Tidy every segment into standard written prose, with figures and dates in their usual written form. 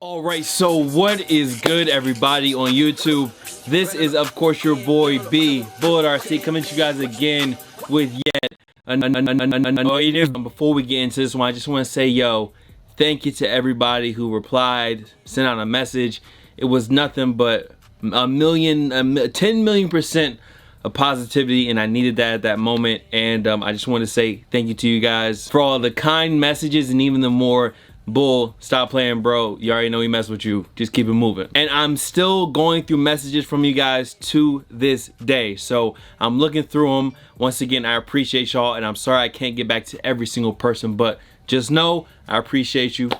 Alright, so what is good, everybody on YouTube? This is, of course, your boy B, Bullet RC, coming to you guys again with yet another. Before we get into this one, I just want to say, yo, thank you to everybody who replied, sent out a message. It was nothing but 10 million% of positivity, and I needed that at that moment. And I just want to say thank you to you guys for all the kind messages and even the more bull, stop playing, bro. You already know we mess with you. Just keep it moving. And I'm still going through messages from you guys to this day. So I'm looking through them. Once again, I appreciate y'all, and I'm sorry I can't get back to every single person, but just know I appreciate you.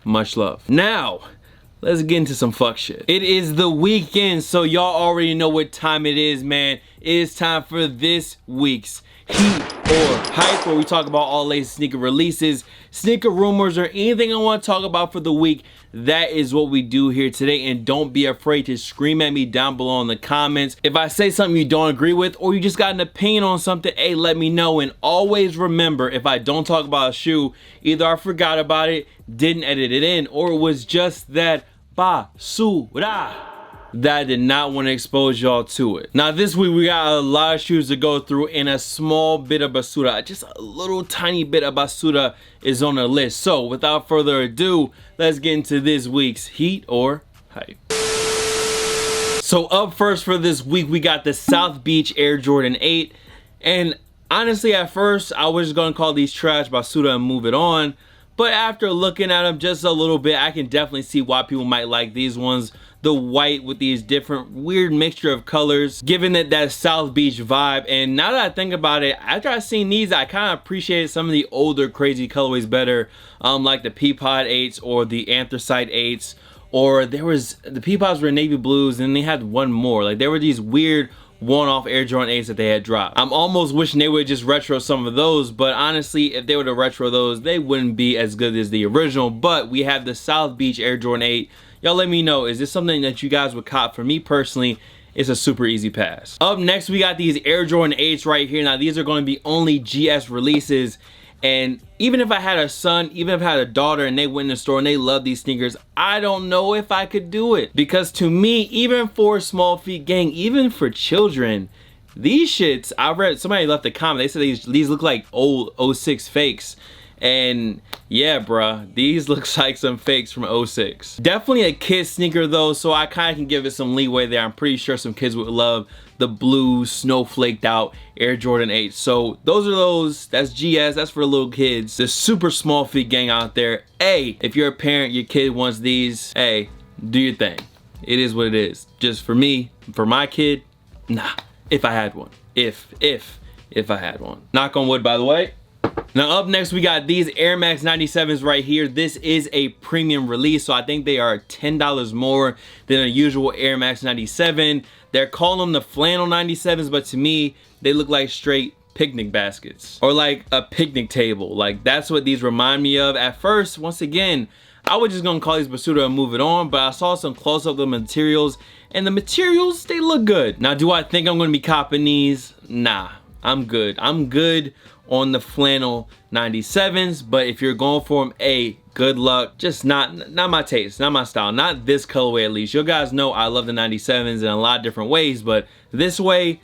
Much love. Now, let's get into some fuck shit. It is the weekend, so y'all already know what time it is, man. It is time for this week's Heat or Hype, where we talk about all latest sneaker releases, sneaker rumors, or anything I want to talk about for the week. That is what we do here today, and don't be afraid to scream at me down below in the comments. If I say something you don't agree with, or you just got an opinion on something, hey, let me know. And always remember, if I don't talk about a shoe, either I forgot about it, didn't edit it in, or it was just that basura that I did not want to expose y'all to it. Now this week we got a lot of shoes to go through, and a small bit of basura, just a little tiny bit of basura is on the list. So without further ado, let's get into this week's Heat or Hype. So up first for this week, we got the South Beach Air Jordan 8. And honestly, at first I was just gonna call these trash basura and move it on. But after looking at them just a little bit, I can definitely see why people might like these ones. The white with these different weird mixture of colors, giving it that South Beach vibe. And now that I think about it, after I seen these, I kind of appreciated some of the older crazy colorways better, like the Peapod 8s or the Anthracite 8s, or there was, the Peapods were navy blues, and they had one more. Like there were these weird one-off Air Jordan 8s that they had dropped. I'm almost wishing they would just retro some of those, but honestly, if they were to retro those, they wouldn't be as good as the original. But we have the South Beach Air Jordan 8. Y'all let me know, is this something that you guys would cop? For me personally, it's a super easy pass. Up next, we got these Air Jordan 8s right here. Now these are going to be only GS releases, and even if I had a son, even if I had a daughter and they went in the store and they love these sneakers, I don't know if I could do it. Because to me, even for small feet gang, even for children, these shits, I read, somebody left a comment, they said these look like old 06 fakes. And yeah, bruh, these looks like some fakes from 06. Definitely a kid sneaker though, so I kind of can give it some leeway there. I'm pretty sure some kids would love the blue snowflaked out Air Jordan 8. So those are those, that's GS, that's for little kids. The super small feet gang out there, hey, if you're a parent, your kid wants these, hey, do your thing. It is what it is. Just for me, for my kid, nah, if I had one. If I had one. Knock on wood, by the way. Now up next, we got these Air Max 97s right here. This is a premium release, so I think they are $10 more than a usual Air Max 97. They're calling them the Flannel 97s, but to me, they look like straight picnic baskets or like a picnic table. Like that's what these remind me of. At first, once again, I was just gonna call these basura and move it on, but I saw some close-up of the materials, and the materials, they look good. Now, do I think I'm gonna be copping these? Nah, I'm good. I'm good on the Flannel 97s, but if you're going for them, a good luck. Just not my taste, not my style, not this colorway at least. You guys know I love the 97s in a lot of different ways, but this way,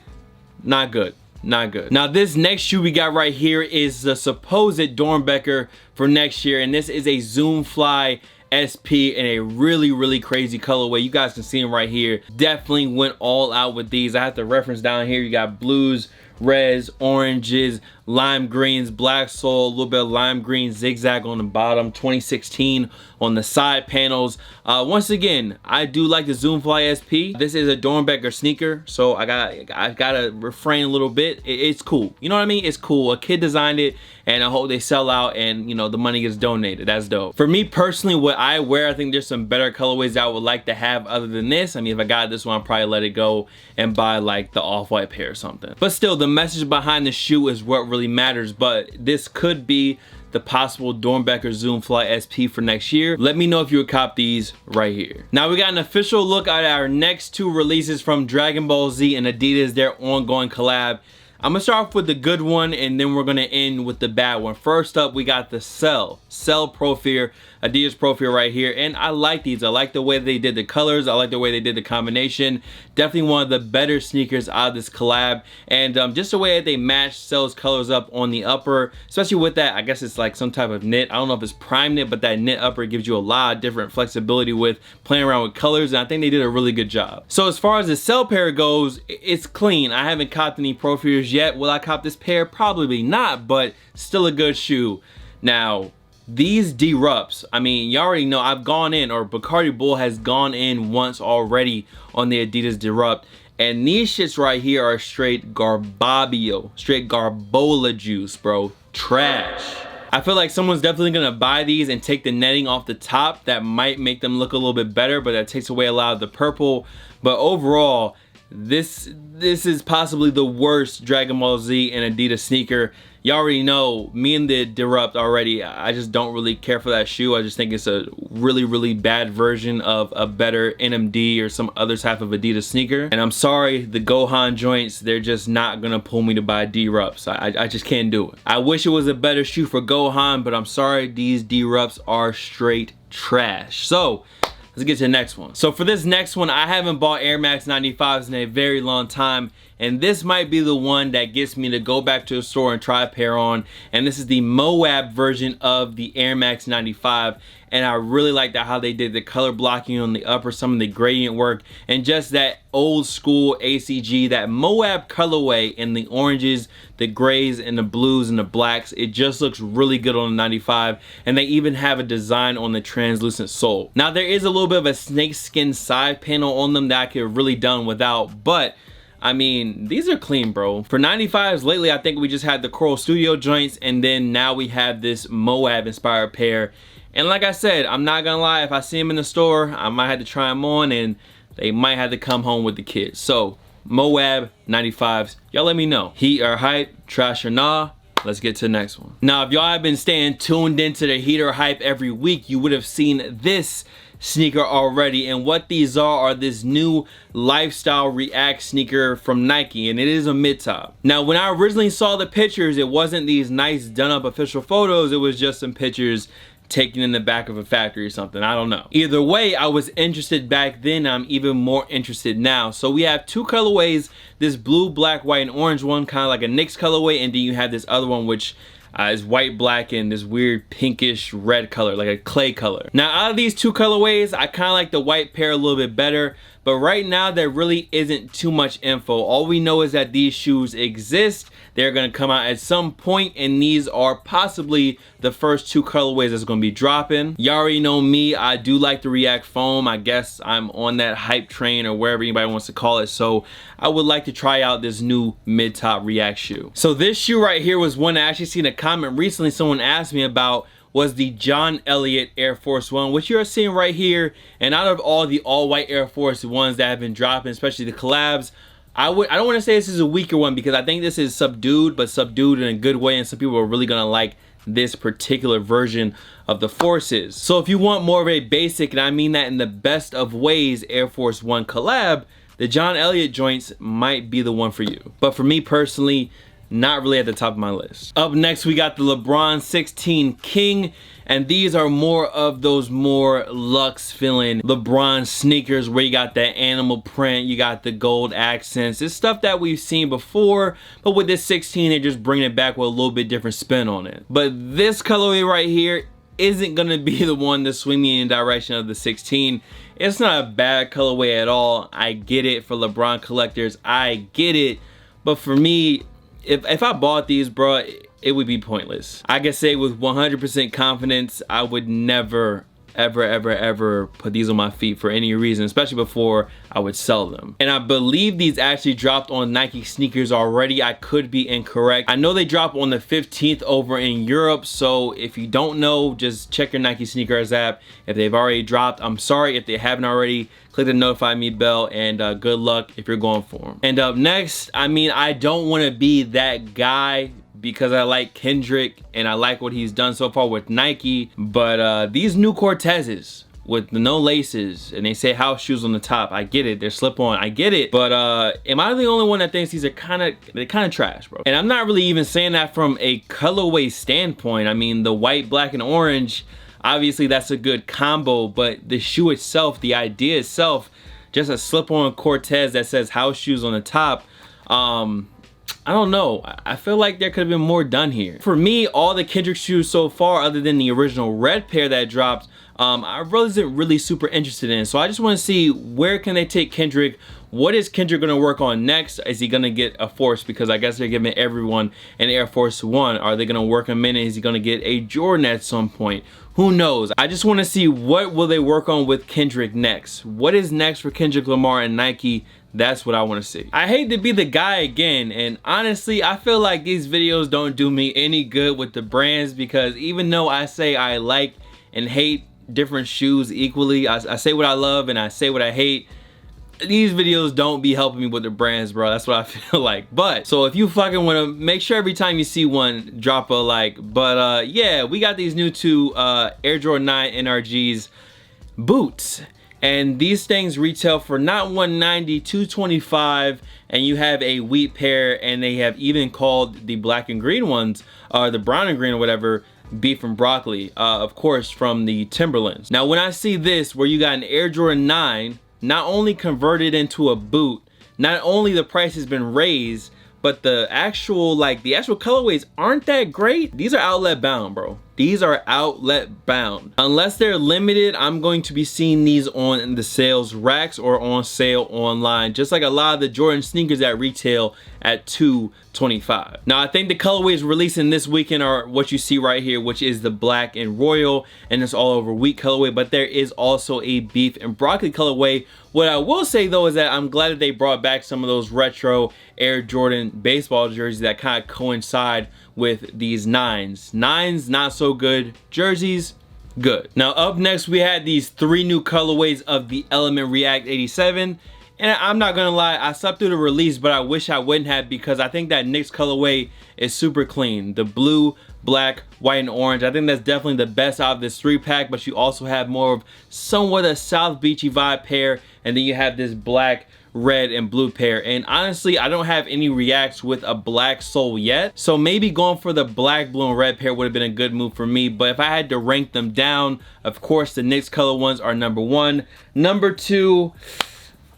not good. Not good. Now this next shoe we got right here is the supposed Dornbecker for next year, and this is a Zoom Fly SP in a really crazy colorway. You guys can see them right here. Definitely went all out with these. I have to reference down here. You got blues, reds, oranges, lime greens, black sole, a little bit of lime green zigzag on the bottom, 2016 on the side panels. Once again, I do like the Zoom Fly SP. This is a Dornbecker sneaker, so I gotta refrain a little bit. It's cool, you know what I mean? It's cool. A kid designed it, and I hope they sell out and you know the money gets donated. That's dope. For me personally, what I wear, I think there's some better colorways I would like to have other than this. I mean, if I got this one, I'll probably let it go and buy like the off-white pair or something. But still, the message behind the shoe is what really matters. But this could be the possible Dornbecker Zoom Fly SP for next year. Let me know if you would cop these right here. Now we got an official look at our next two releases from Dragonball Z and Adidas, their ongoing collab. I'm gonna start off with the good one, and then we're gonna end with the bad one. First up, we got the Cell Pro Fear Adidas profile right here, and I like these. I like the way they did the colors. I like the way they did the combination. Definitely one of the better sneakers out of this collab, and just the way that they match those colors up on the upper, especially with that, I guess it's like some type of knit. I don't know if it's prime knit, but that knit upper gives you a lot of different flexibility with playing around with colors, and I think they did a really good job. So as far as the sell pair goes, it's clean. I haven't copped any profiles yet. Will I cop this pair? Probably not, but still a good shoe. Now, these Derupts, I mean, you already know I've gone in, or Bacardi Bull has gone in once already on the Adidas Derupt, and these shits right here are straight garbabio, straight garbola juice, bro. Trash. I feel like someone's definitely gonna buy these and take the netting off the top. That might make them look a little bit better, but that takes away a lot of the purple. But overall, this is possibly the worst Dragon Ball Z and Adidas sneaker. You already know me and the Derupt already. I just don't really care for that shoe. I just think it's a really bad version of a better NMD or some other type of Adidas sneaker. And I'm sorry, the Gohan joints, they're just not gonna pull me to buy Derupts. I just can't do it. I wish it was a better shoe for Gohan, but I'm sorry, these Derupts are straight trash. So let's get to the next one. So for this next one, I haven't bought Air Max 95s in a very long time, and this might be the one that gets me to go back to the store and try a pair on. And this is the Moab version of the Air Max 95, and I really like that how they did the color blocking on the upper, some of the gradient work, and just that old school ACG, that Moab colorway in the oranges, the grays, and the blues, and the blacks. It just looks really good on the 95, and they even have a design on the translucent sole. Now there is a little bit of a snakeskin side panel on them that I could have really done without, but I mean, these are clean, bro. For 95s lately, I think we just had the Coral Studio joints, and then now we have this Moab inspired pair. And like I said, I'm not gonna lie, if I see them in the store, I might have to try them on, and they might have to come home with the kids. So Moab 95s, y'all let me know. Heat or hype, trash or nah? Let's get to the next one. Now, if y'all have been staying tuned into the heat or hype every week, you would have seen this sneaker already, and what these are this new lifestyle react sneaker from Nike, and it is a mid-top. Now when I originally saw the pictures, it wasn't these nice done up official photos, it was just some pictures taken in the back of a factory or something. I don't know. Either way, I was interested back then. I'm even more interested now. So we have two colorways, this blue, black, white, and orange one, kind of like a Knicks colorway, and then you have this other one which is white, black, and this weird pinkish red color, like a clay color. Now out of these two colorways, I kind of like the white pair a little bit better, but right now there really isn't too much info. All we know is that these shoes exist. They're gonna come out at some point, and these are possibly the first two colorways that's gonna be dropping. You already know me, I do like the React foam. I guess I'm on that hype train, or wherever anybody wants to call it, so I would like to try out this new mid-top React shoe. So this shoe right here was one I actually seen a comment recently someone asked me about, was the John Elliott Air Force One, which you're seeing right here. And out of all the all-white Air Force Ones that have been dropping, especially the collabs, I don't want to say this is a weaker one, because I think this is subdued, but subdued in a good way, and some people are really gonna like this particular version of the Forces. So if you want more of a basic, and I mean that in the best of ways, Air Force One collab, the John Elliott joints might be the one for you. But for me personally, not really at the top of my list. Up next, we got the LeBron 16 King, and these are more of those more luxe feeling LeBron sneakers where you got that animal print, you got the gold accents. It's stuff that we've seen before, but with this 16, they're just bringing it back with a little bit different spin on it. But this colorway right here isn't gonna be the one to swing me in the direction of the 16. It's not a bad colorway at all. I get it for LeBron collectors, I get it, but for me, if I bought these, bro, it would be pointless. I can say with 100% confidence, I would never, ever put these on my feet for any reason, especially before I would sell them. And I believe these actually dropped on Nike sneakers already. I could be incorrect. I know they drop on the 15th over in Europe, so if you don't know, just check your Nike sneakers app. If they've already dropped, I'm sorry. If they haven't already, click the notify me bell, and good luck if you're going for them. And up next, I mean, I don't want to be that guy because I like Kendrick and I like what he's done so far with Nike, but these new Cortezes with the no laces, and they say house shoes on the top, I get it, they're slip on, I get it, but am I the only one that thinks these are kind of trash, bro? And I'm not really even saying that from a colorway standpoint. I mean, the white, black, and orange, Obviously, that's a good combo, but the shoe itself, the idea itself, just a slip-on Cortez that says house shoes on the top, I don't know. I feel like there could have been more done here. For me, all the Kendrick shoes so far, other than the original red pair that dropped, I wasn't really super interested in. So I just want to see, where can they take Kendrick? What is Kendrick going to work on next? Is he going to get a Force? Because I guess they're giving everyone an Air Force One. Are they going to work him in? Is he going to get a Jordan at some point? Who knows? I just want to see, what will they work on with Kendrick next? What is next for Kendrick Lamar and Nike? That's what I want to see. I hate to be the guy again, and honestly, I feel like these videos don't do me any good with the brands, because even though I say I like and hate different shoes equally, I say what I love and I say what I hate, these videos don't be helping me with the brands, bro. That's what I feel like. But so if you fucking want to, make sure every time you see one, drop a like. But yeah, we got these new two Air Jordan 9 NRGs boots, and these things retail for not $190, $225, and you have a wheat pair, and they have even called the black and green ones, or the brown and green or whatever, beef and broccoli, of course from the Timberlands. Now when I see this, where you got an Air Jordan 9 not only converted into a boot, not only the price has been raised, but the actual colorways aren't that great. These are outlet bound, bro. These are outlet bound. Unless they're limited, I'm going to be seeing these on the sales racks or on sale online, just like a lot of the Jordan sneakers that retail at $225. Now I think the colorways releasing this weekend are what you see right here, which is the black and royal, and it's all over wheat colorway, but there is also a beef and broccoli colorway. What I will say though is that I'm glad that they brought back some of those retro Air Jordan baseball jerseys that kind of coincide with these nines. Nines, not so good. Jerseys, good. Now up next, we had these 3 new colorways of the Element React 87. And I'm not gonna lie, I slept through the release, but I wish I wouldn't have, because I think that Knicks colorway is super clean. The blue, black, white, and orange, I think that's definitely the best out of this 3-pack, but you also have more of somewhat a South Beachy vibe pair, and then you have this black, red, and blue pair. And honestly, I don't have any reacts with a black sole yet, so maybe going for the black, blue, and red pair would have been a good move for me. But if I had to rank them down, of course the Knicks color ones are number 1. Number 2,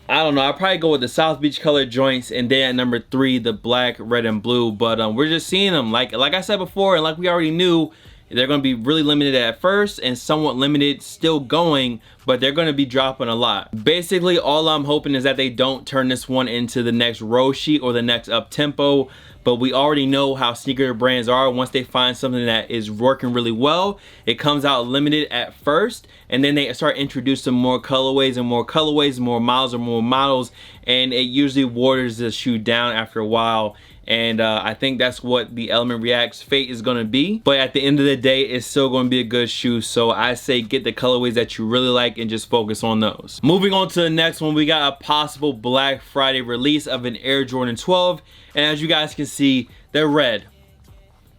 I don't know, I'll probably go with the South Beach color joints, and then at number 3, the black, red, and blue. But we're just seeing them, like I said before, and like we already knew, they're going to be really limited at first and somewhat limited still going, but they're going to be dropping a lot. Basically, all I'm hoping is that they don't turn this one into the next row sheet or the next up tempo. But we already know how sneaker brands are. Once they find something that is working really well, it comes out limited at first, and then they start introducing more colorways and more colorways, more models, and it usually waters the shoe down after a while. And I think that's what the Element React's fate is going to be. But at the end of the day, it's still going to be a good shoe. So I say get the colorways that you really like and just focus on those. Moving on to the next one, we got a possible Black Friday release of an Air Jordan 12. And as you guys can see, they're red.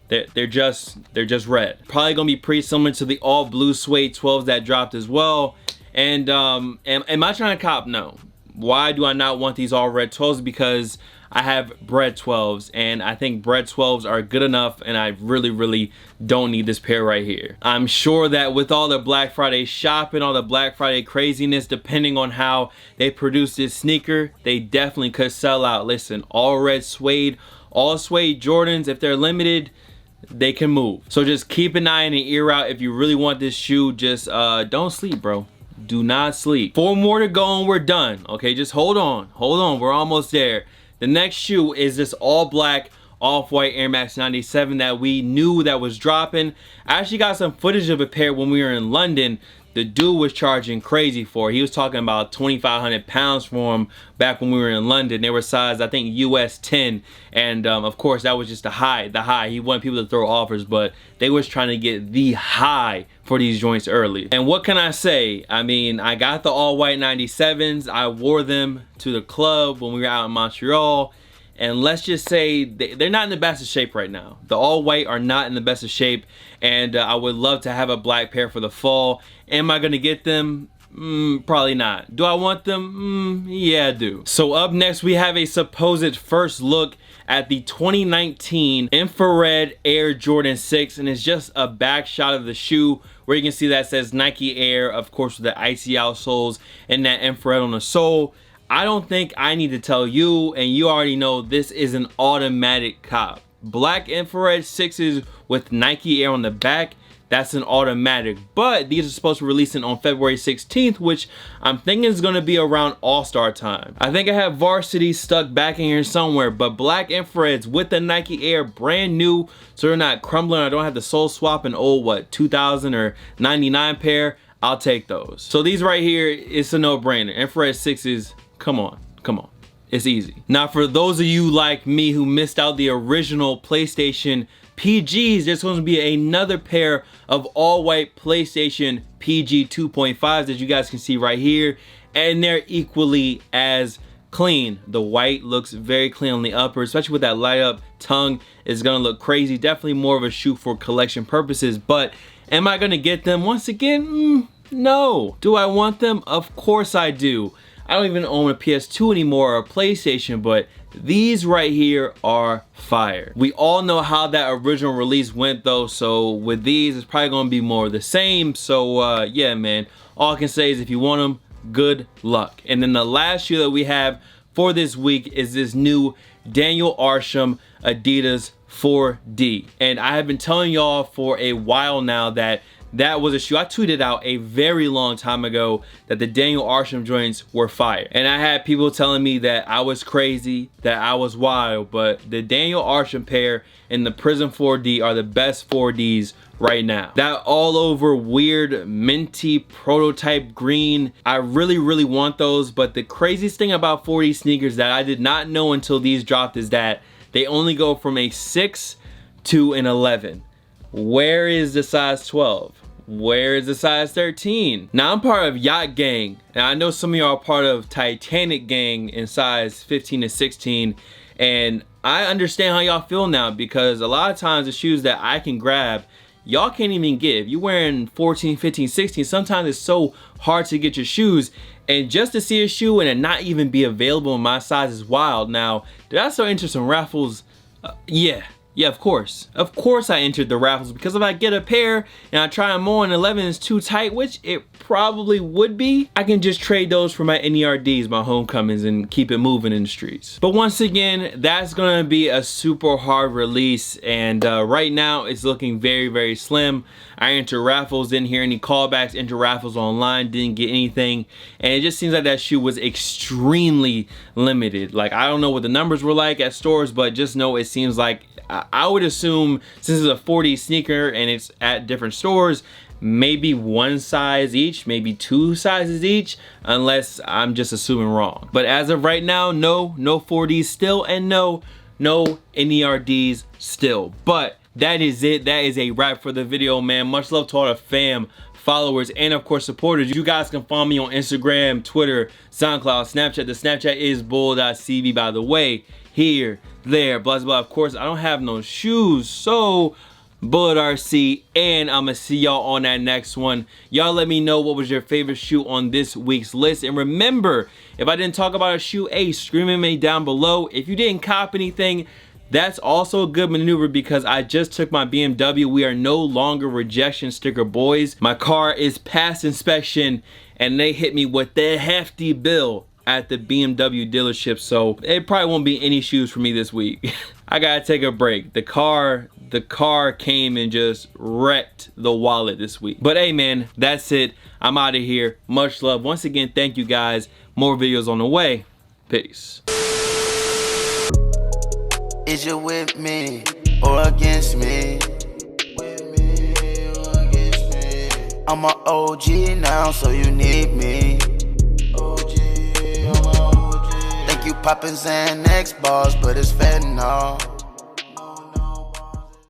They're just red. Probably going to be pretty similar to the all blue suede 12s that dropped as well. And am I trying to cop? No. Why do I not want these all red 12s? Because I have bread 12s, and I think bread 12s are good enough, and I really don't need this pair right here. I'm sure that with all the Black Friday shopping, all the Black Friday craziness, depending on how they produce this sneaker, they definitely could sell out. Listen, all red suede, all suede Jordans, if they're limited, they can move. So just keep an eye and an ear out. If you really want this shoe, just don't sleep, bro. Do not sleep. 4 more to go and we're done. Okay, just hold on, we're almost there. The next shoe is this all black off-white Air Max 97 that we knew that was dropping. I actually got some footage of a pair when we were in London. The dude was charging crazy for it. He was talking about 2,500 pounds for them back when we were in London. They were size, I think, US 10. And of course, that was just the high. He wanted people to throw offers, but they was trying to get the high for these joints early. And what can I say? I mean, I got the all-white 97s. I wore them to the club when we were out in Montreal. And let's just say they're not in the best of shape right now. The all-white are not in the best of shape. And I would love to have a black pair for the fall. Am I going to get them? Probably not. Do I want them? Yeah, I do. So up next, we have a supposed first look at the 2019 Infrared Air Jordan 6, and it's just a back shot of the shoe where you can see that says Nike Air, of course, with the icy outsoles and that infrared on the sole. I don't think I need to tell you, and you already know, this is an automatic cop. Black infrared 6s with Nike Air on the back, that's an automatic. But these are supposed to release it on February 16th, which I'm thinking is going to be around All-Star time. I think I have Varsity stuck back in here somewhere, but black infrareds with the Nike Air, brand new, so they're not crumbling. I don't have to sole swap an old, what, 2000 or 99 pair. I'll take those. So these right here, it's a no-brainer. Infrared 6s, come on, come on. It's easy. Now, for those of you like me who missed out the original PlayStation PGs, there's going to be another pair of all-white PlayStation PG 2.5s that you guys can see right here, and they're equally as clean. The white looks very clean on the upper, especially with that light up tongue. It's going to look crazy. Definitely more of a shoe for collection purposes, but am I going to get them? Once again, no. Do I want them? Of course I do. I don't even own a PS2 anymore or a PlayStation, but these right here are fire. We all know how that original release went though, so with these, it's probably gonna be more of the same. So yeah, man, all I can say is if you want them, good luck. And then the last shoe that we have for this week is this new Daniel Arsham Adidas 4D. And I have been telling y'all for a while now that that was a shoe I tweeted out a very long time ago, that the Daniel Arsham joints were fire. And I had people telling me that I was crazy, that I was wild, but the Daniel Arsham pair and the Prism 4D are the best 4Ds right now. That all over weird minty prototype green, I really want those. But the craziest thing about 4D sneakers that I did not know until these dropped is that they only go from a 6 to an 11. Where is the size 12? Where is the size 13? Now I'm part of Yacht Gang, and I know some of y'all are part of Titanic Gang in size 15 to 16, and I understand how y'all feel now, because a lot of times the shoes that I can grab, y'all can't even get. If you're wearing 14, 15, 16, sometimes it's so hard to get your shoes, and just to see a shoe and it not even be available in my size is wild. Now, did I still enter some raffles? Yeah, of course. Of course I entered the raffles, because if I get a pair and I try them on 11 is too tight, which it probably would be, I can just trade those for my NERDs, my homecomings, and keep it moving in the streets. But once again, that's gonna be a super hard release, and right now it's looking very slim. I entered raffles, didn't hear any callbacks, entered raffles online, didn't get anything, and it just seems like that shoe was extremely limited. Like, I don't know what the numbers were like at stores, but just know it seems like, I would assume, since it's a 4D sneaker and it's at different stores, maybe one size each, maybe two sizes each, unless I'm just assuming wrong. But as of right now, no 4Ds still, and no NERDs still. But that is it. That is a wrap for the video, man. Much love to all the fam, followers, and of course supporters. You guys can follow me on Instagram, Twitter, SoundCloud, Snapchat. The Snapchat is bull.cb, by the way. Here, there, blah blah. Of course, I don't have no shoes, so Bullet RC, and I'm gonna see y'all on that next one. Y'all let me know what was your favorite shoe on this week's list, and remember, if I didn't talk about a shoe, scream at me down below. If you didn't cop anything, that's also a good maneuver, because I just took my BMW. We are no longer rejection sticker boys. My car is past inspection, and they hit me with the hefty bill at the BMW dealership, so it probably won't be any shoes for me this week. I gotta take a break. The car came and just wrecked the wallet this week. But hey, man, that's it. I'm out of here. Much love. Once again, thank you guys. More videos on the way. Peace. Is you with me or against me? I'm an OG now, so you need me. Think you poppin' Xanax bars, but it's fentanyl.